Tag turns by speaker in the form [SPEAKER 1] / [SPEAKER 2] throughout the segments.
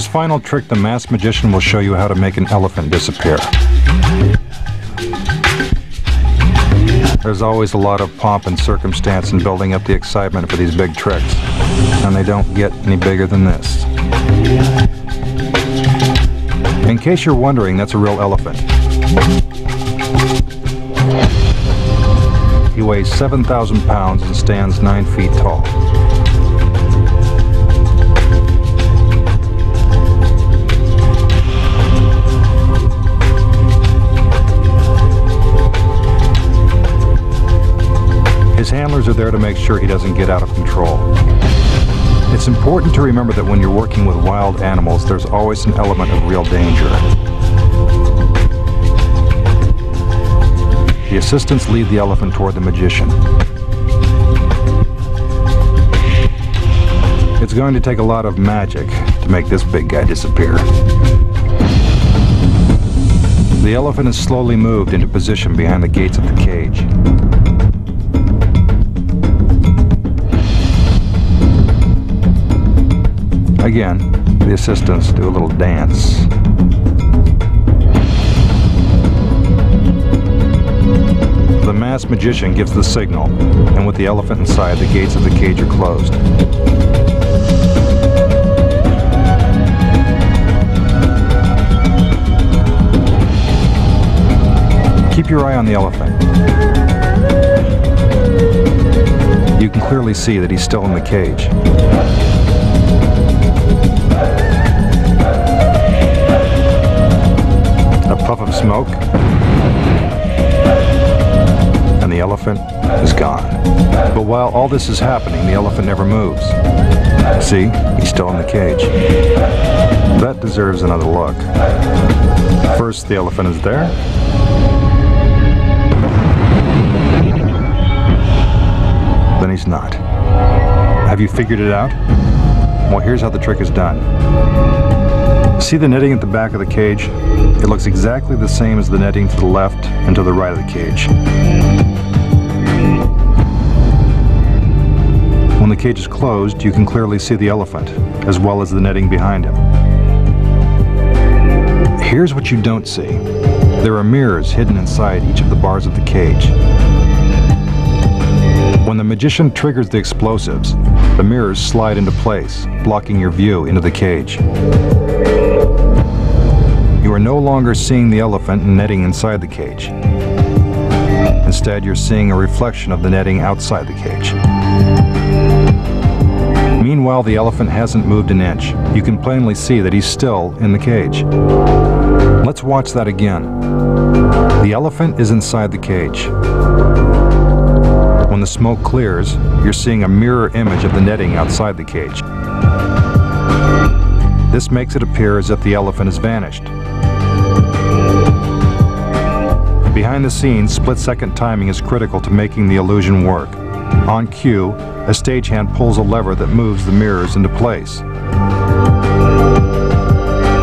[SPEAKER 1] final trick, the masked magician will show you how to make an elephant disappear. There's always a lot of pomp and circumstance in building up the excitement for these big tricks, and they don't get any bigger than this. In case you're wondering, that's a real elephant. He weighs 7,000 pounds and stands 9 feet tall. His handlers are there to make sure he doesn't get out of control. It's important to remember that when you're working with wild animals, there's always an element of real danger. The assistants lead the elephant toward the magician. It's going to take a lot of magic to make this big guy disappear. The elephant is slowly moved into position behind the gates of the cage. Again, the assistants do a little dance. The masked magician gives the signal, and with the elephant inside, the gates of the cage are closed. Keep your eye on the elephant. You can clearly see that he's still in the cage. A puff of smoke, and the elephant is gone. But while all this is happening, the elephant never moves. See, he's still in the cage. That deserves another look. First, the elephant is there. Then he's not. Have you figured it out? Well, here's how the trick is done. See the netting at the back of the cage? It looks exactly the same as the netting to the left and to the right of the cage. When the cage is closed, you can clearly see the elephant, as well as the netting behind him. Here's what you don't see. There are mirrors hidden inside each of the bars of the cage. When the magician triggers the explosives, the mirrors slide into place, blocking your view into the cage. You are no longer seeing the elephant and netting inside the cage. Instead, you're seeing a reflection of the netting outside the cage. Meanwhile, the elephant hasn't moved an inch. You can plainly see that he's still in the cage. Let's watch that again. The elephant is inside the cage. When the smoke clears, you're seeing a mirror image of the netting outside the cage. This makes it appear as if the elephant has vanished. Behind the scenes, split-second timing is critical to making the illusion work. On cue, a stagehand pulls a lever that moves the mirrors into place.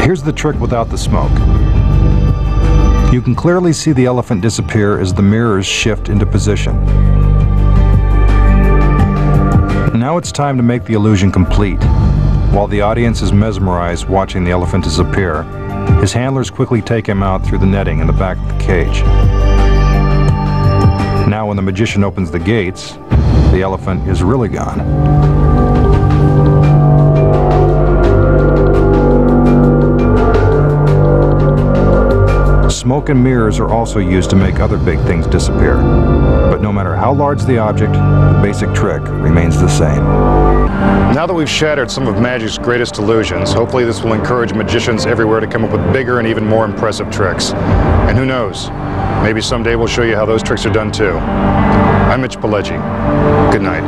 [SPEAKER 1] Here's the trick without the smoke. You can clearly see the elephant disappear as the mirrors shift into position. Now it's time to make the illusion complete. While the audience is mesmerized watching the elephant disappear, his handlers quickly take him out through the netting in the back of the cage. Now when the magician opens the gates, the elephant is really gone. Smoke and mirrors are also used to make other big things disappear. But no matter how large the object, the basic trick remains the same.
[SPEAKER 2] Now that we've shattered some of magic's greatest illusions, hopefully this will encourage magicians everywhere to come up with bigger and even more impressive tricks. And who knows, maybe someday we'll show you how those tricks are done too. I'm Mitch Pileggi. Good night.